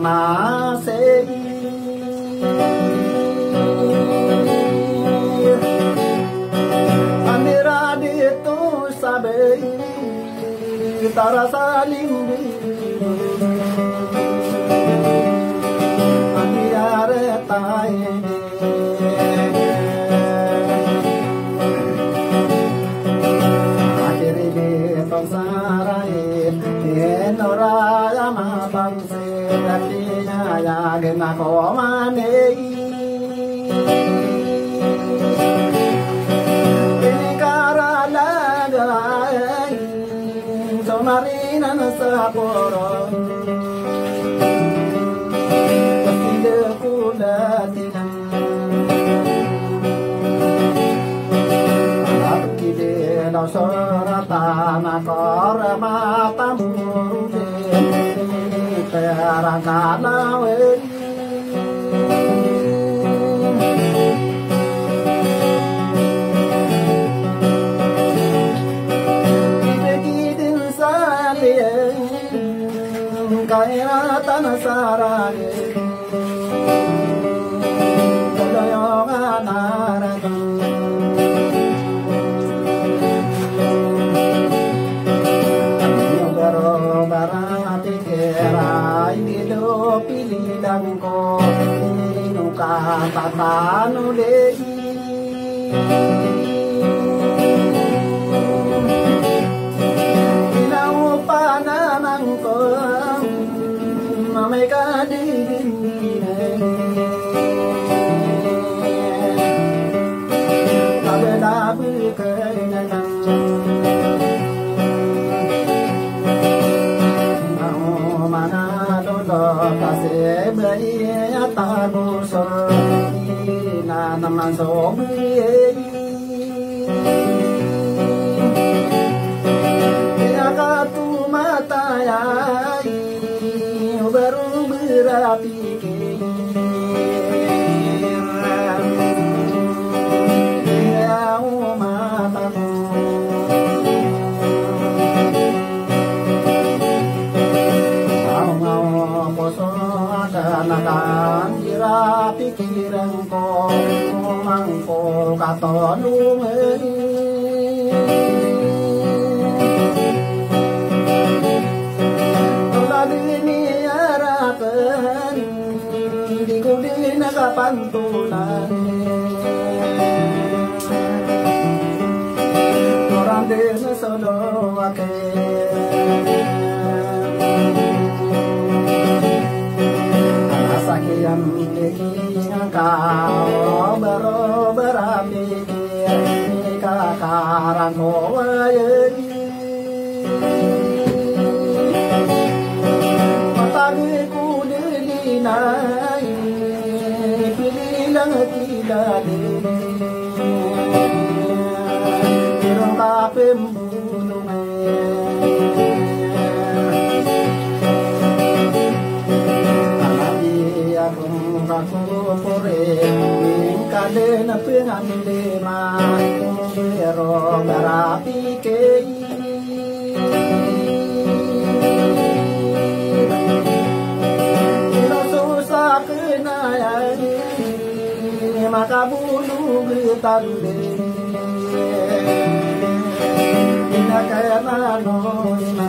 nase amira itu sabe tara saling amira tai akhiri di sarai enora ma bangse datinya ya gena ko manei Marina Nasaporo Kasile Kulatina Akide no sorata Nakora mata murute Terakana we Kaina tanasarage Kayoga narada Yogaro barati kera Indido pilidangko Nuka tatanu dehi Inau panamangko Meka dingine Abeda bukanana Mau mana dodo kase beli atabu sor Ina naman sobi Ina katu matayai baru berpikir ya matamu mau poso ada nakan kira pikiranku mangko katonu pantulan orang desa solo ake asakian deki kau baru berpikir kakaran kowayi mataku dilinai tidak kirang kapem bulungan alami aku pore kade na pengan lema bero barapi kei susah kenaya maka bulu bertande ina kaya nanona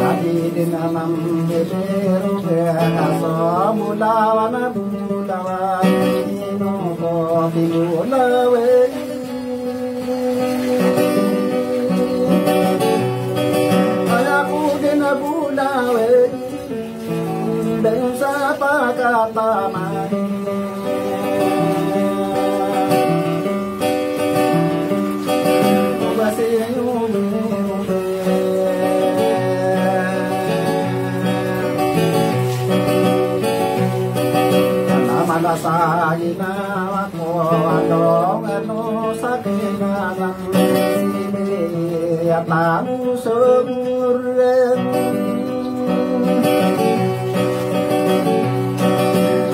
lagi dinamam beru bekaso bulawana bulawa ino ko bulawe ayaku dina bulawe dan siapa kata main Mana sagina wako adong eno sakina ya tamu sumuren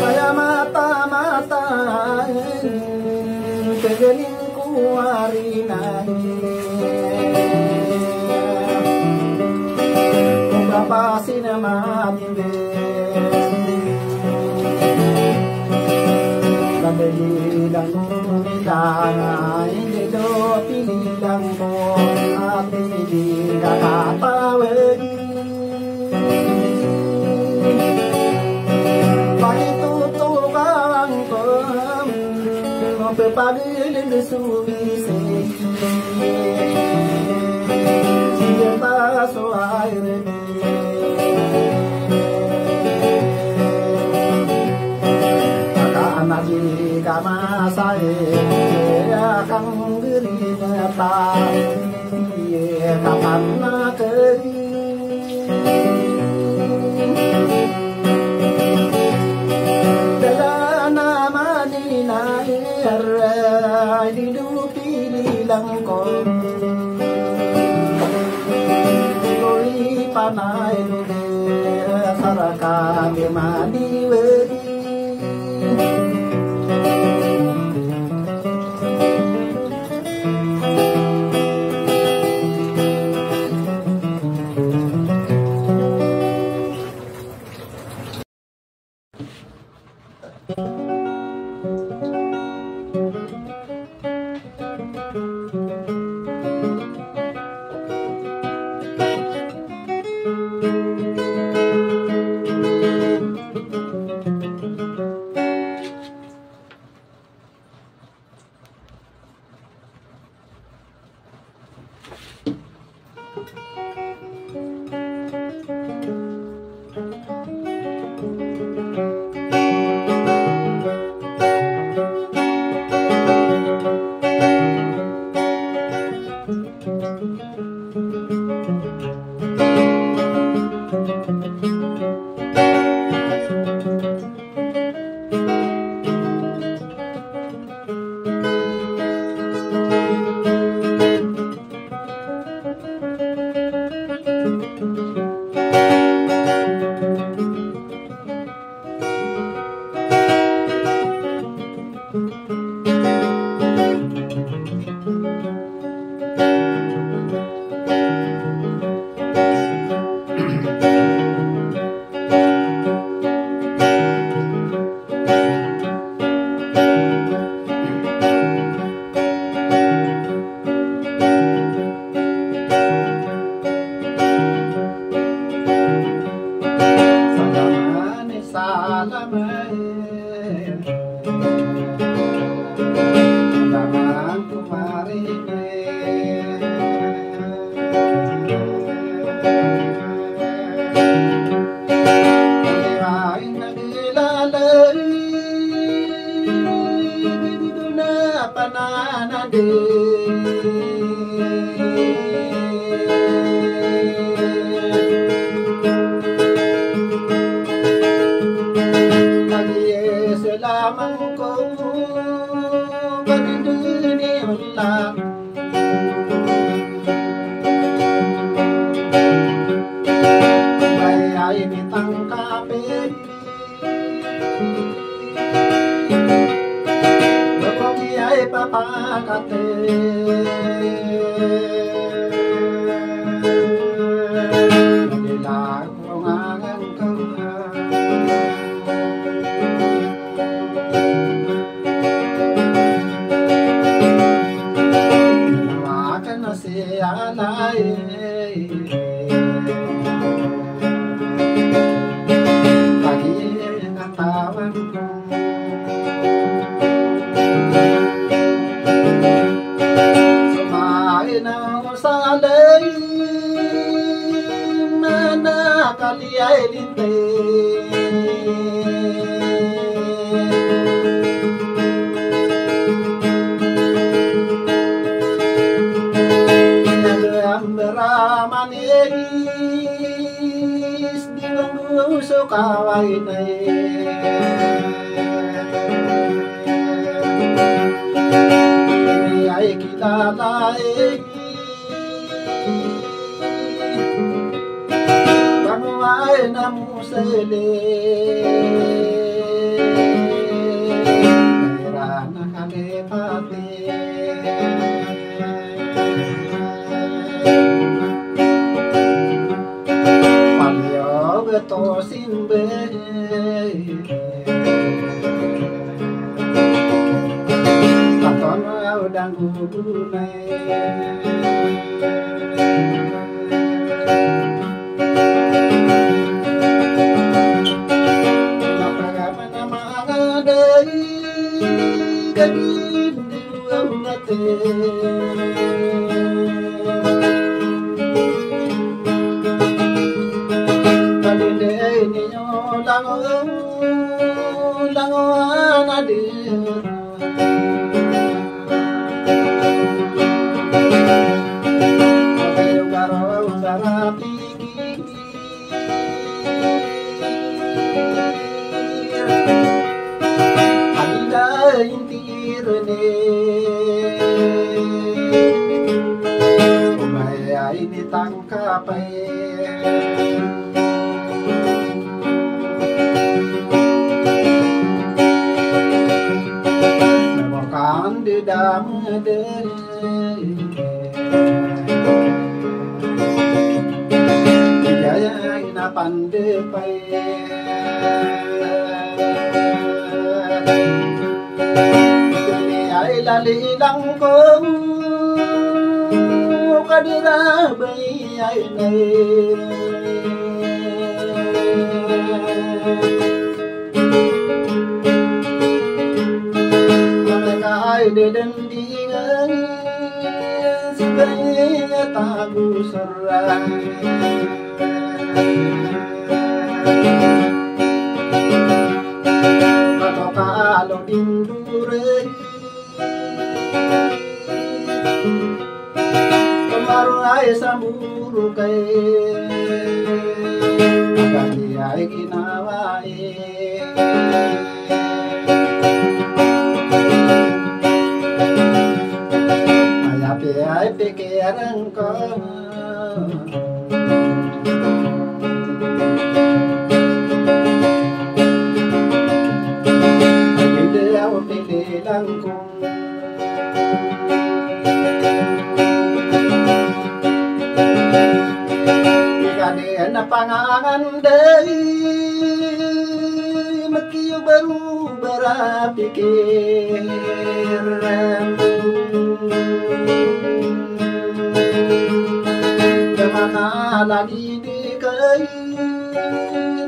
kaya mata-mata kegeling kuarina ba sinema minde Bandeli dan nidana inde do pililang ko ati di kakatawen Pagitutukan ko Mapapagilin suwisi Siya so ay rin Nadi kama sae akang geri mata ye kapan na keri dalana manina er didupi nilang ko koi panai ni saraka me mani wedi beto simbe Katono udang gubunai ini tangkap mewakan di dalam jaya ina pandepai ai lali langko kadira bai ai nei mereka ai den dingan sebenarnya tabu serai atau kalau indure Maruai samburu kai Bagi ai kinawai Ayapi ai pikiran kau Bagi dia pilih langkung na pangangan dari mekiu baru berpikir kemana lagi di kain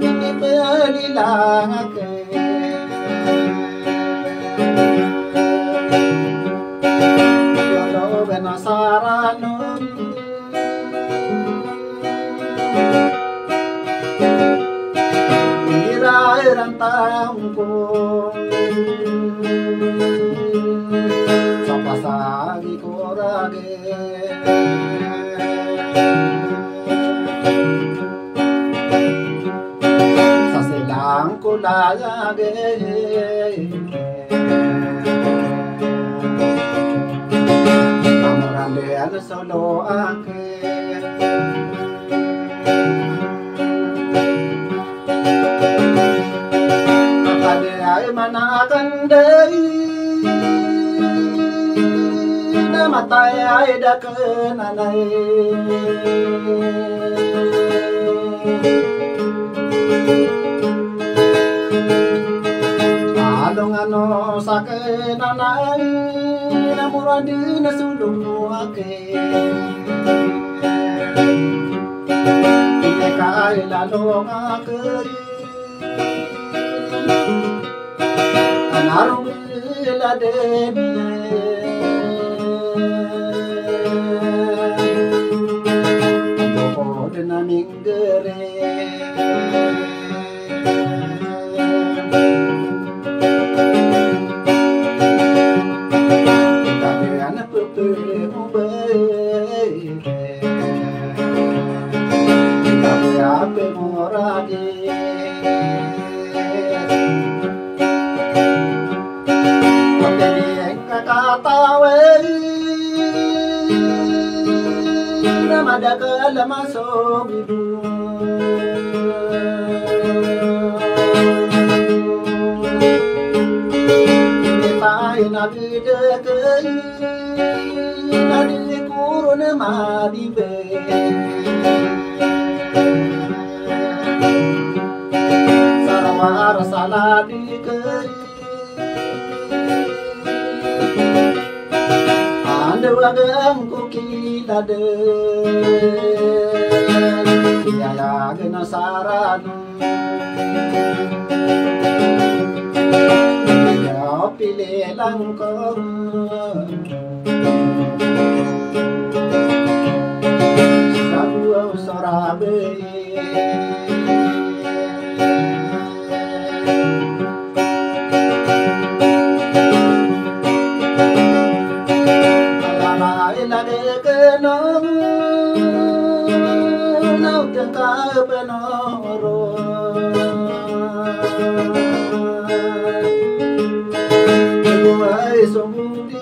ini belilang kalau penasaran rantangku sapa sagi korage saselang kulage amorande ana solo ake manakan dari nama tay dah kenanai along ano sakenanai namuradin sulung ake kai lalong akeri Narumila debine Bohode na minggere Kadean pepere ubay Kadeape morade Namada kalamaso bidu Nipai nagidekei Nadi kurun madibe Saladikay Ando agang kukilade Yayag na saran Pili lang ko Sabuaw sarabe Ilagay ka nang nautang ka penoro Ay somudi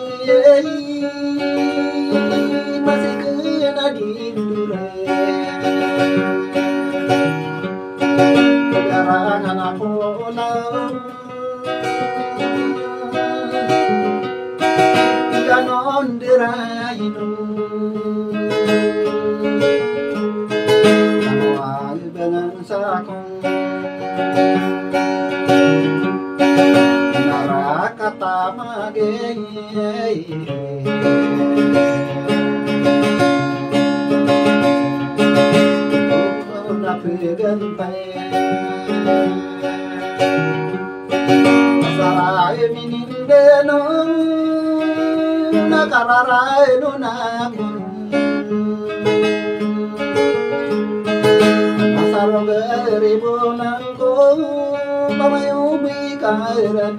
masih kena dindure Kegarangan aku Ganon dirainu Kanuay dengan sakong Narakata magay Napigan pa'y Masaray minindenong Nakararay nunamon Masarong ribunan ko Pamayubi kairan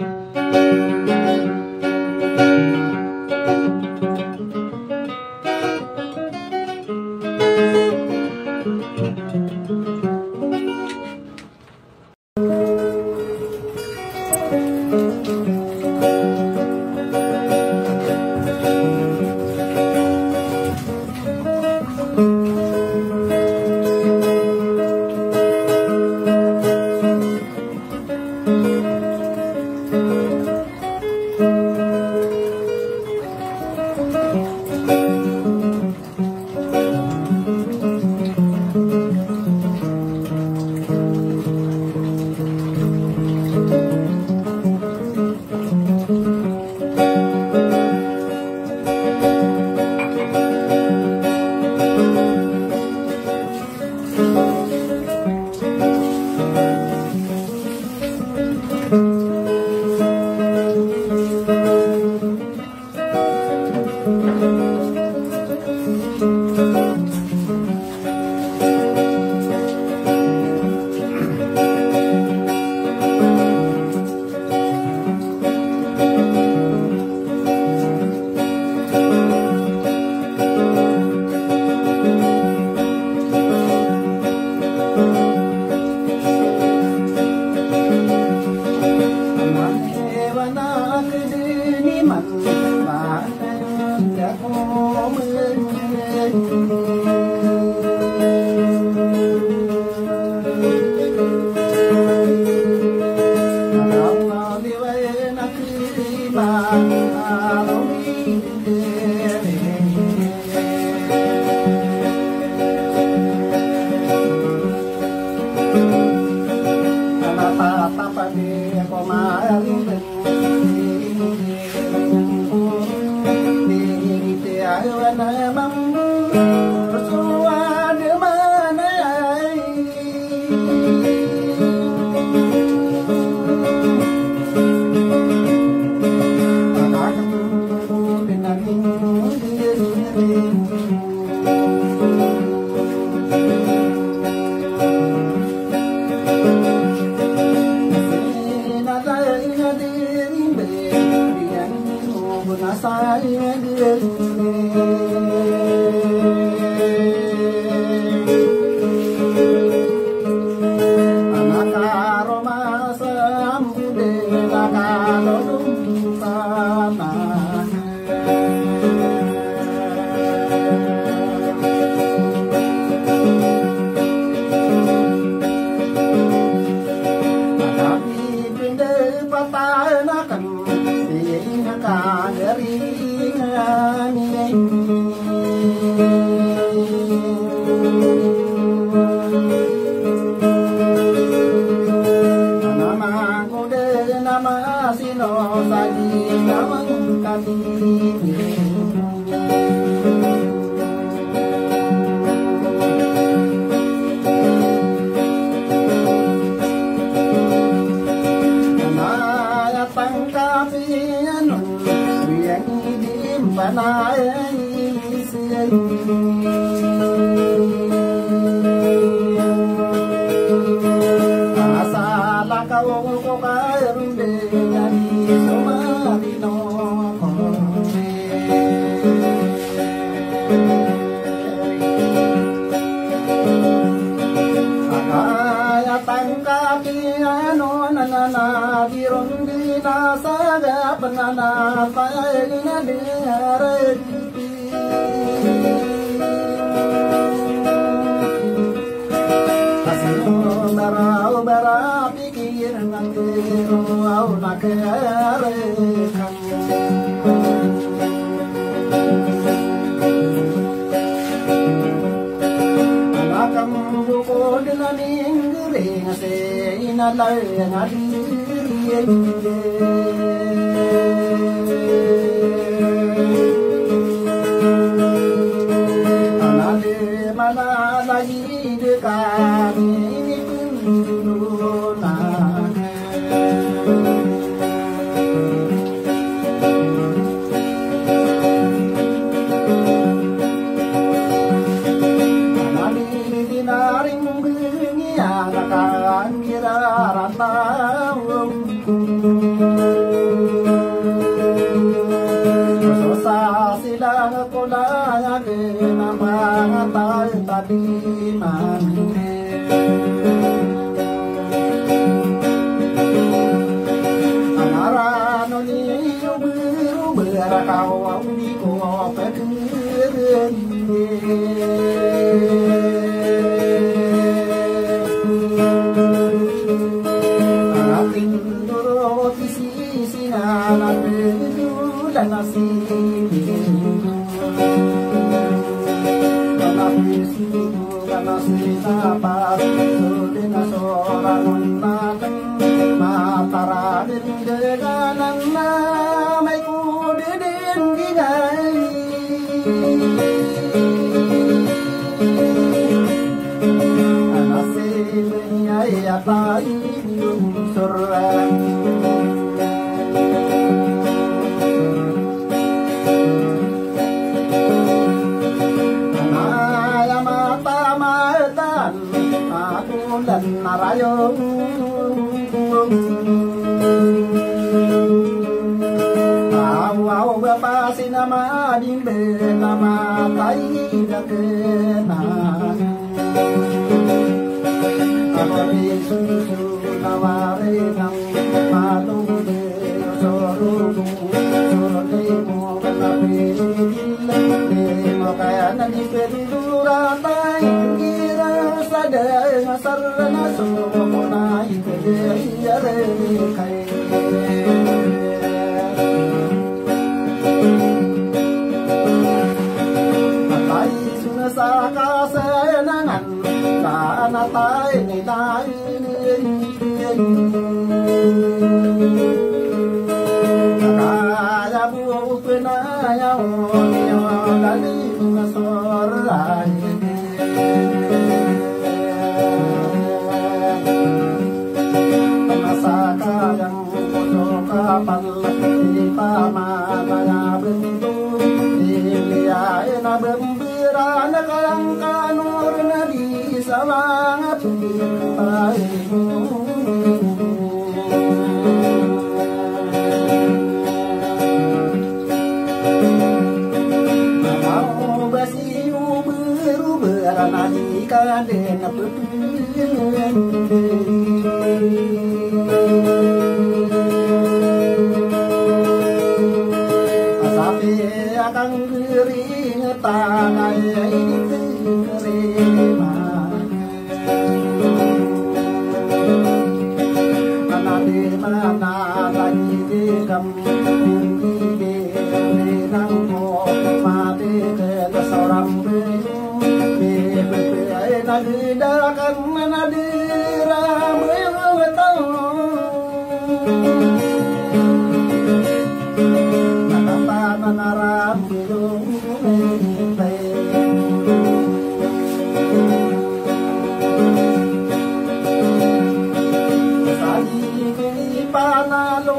Panalo,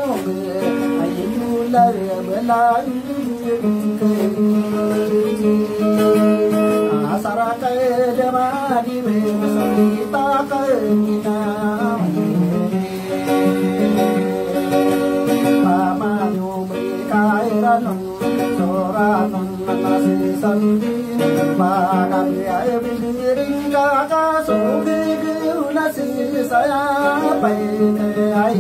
ay mula, ta cái nào mà nhiều bị cái ra nông cho ra nông mà si sân mà cái ai bị đi ra cả số cái na si sa bay cái ai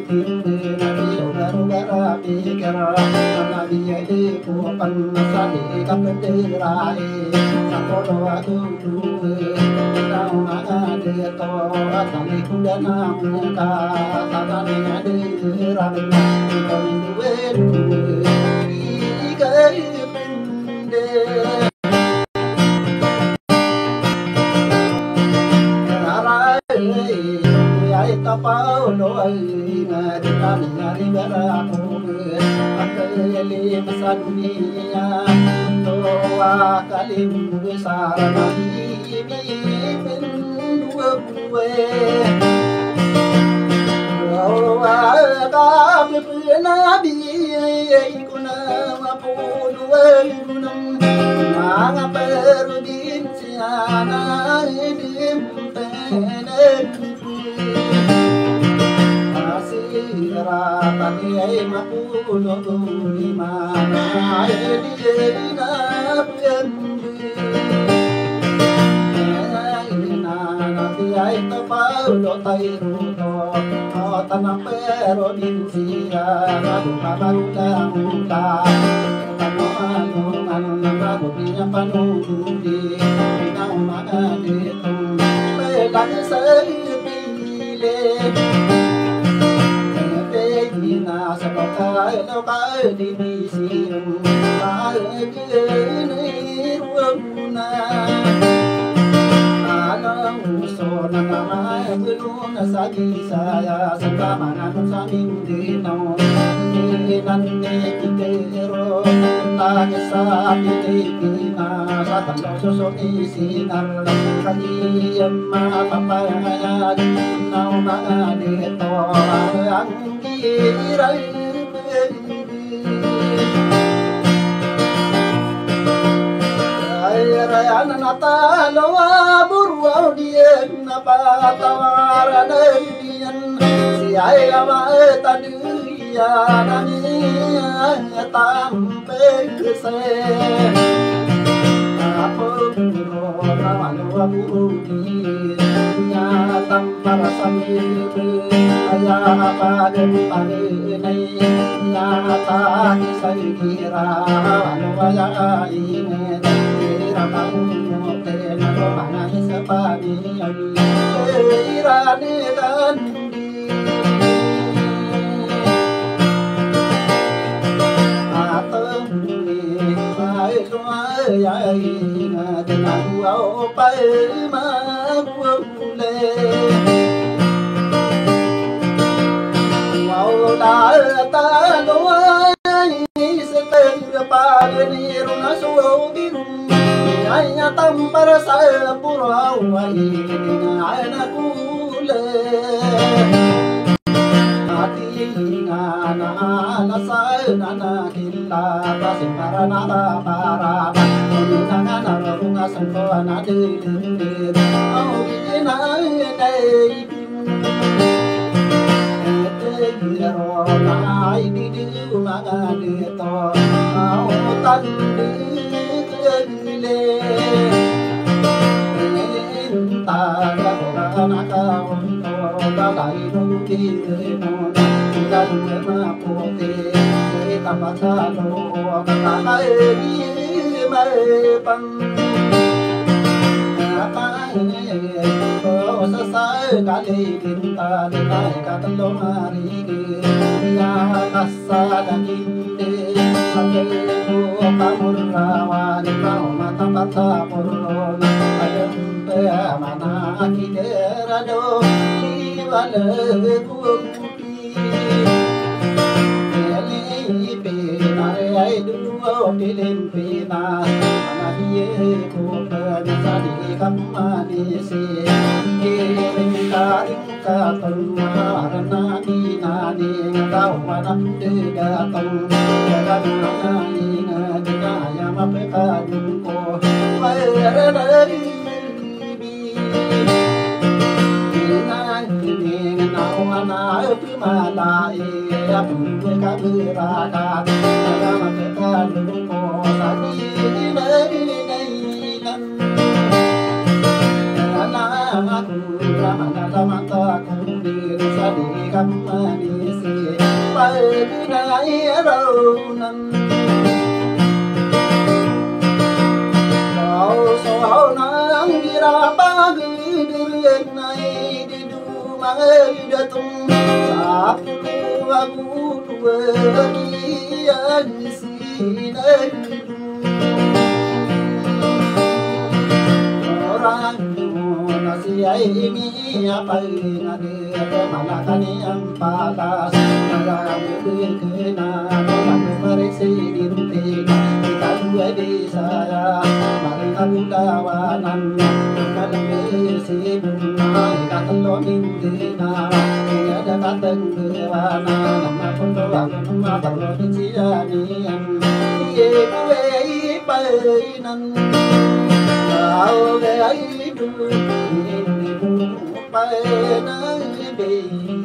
thiên nabi baru berapi kera nabi di kupan sadi kapte rai sapodo atu tau made to atali kudana ka tatane ade rabna duwe kai pinde tapau noi ngadani ngari beraku akeli masadunia toa kalim besar nabi bin dua buwe wa ka nabi kuna mapu dua gunung nang perudin siana dim tenen Ratani ay mapuno di mana ay di na pembi na nabi ay tapaulo tayo to tanang pero din siya nagpapalulang uta ano nago niya panungudi na umaga dito pelang sa pili sa bakal no kai di siung kai ke ni ruana alang so na namai belum sagi saya sama nanu samin dino nan ne kitero ta sa pitina sa talo so isinar kali amma papaya nau ma de to ang irai Rayana natalo burwa dien napatawaran dian si ayama taduya nami tampe kese apa biro ramalo abudi nya tampar sambil aya apa gempare nei nya ta sai kira anu aya ine irani kandi atemni ai loai ai na tenang au pai ma bule au da ta loai seteng pa ni runa suau biru Anya tampar saya purau ina ana kule ati ngana ala saya nana killa pasimpara nara para ngana runga santo ana de au ina dei ro na ini di maga de to au tan Aku đi sa đi khắp đi xì bay đi nãy đâu nằm sao nắng đi ra ba ghi đi này đi du mà đi tung sáp tu aku tu đi anh xì đây Nasiai ini apa ini ada malakani ampalas nagamu kena kamu merisi di rumah kita dua desa mari kamu lawanan kadang merisi bunga kata mingdina ada kata kewana nama pun doa nama perlu dicianian ye kue painan kau gay du bay nắng đi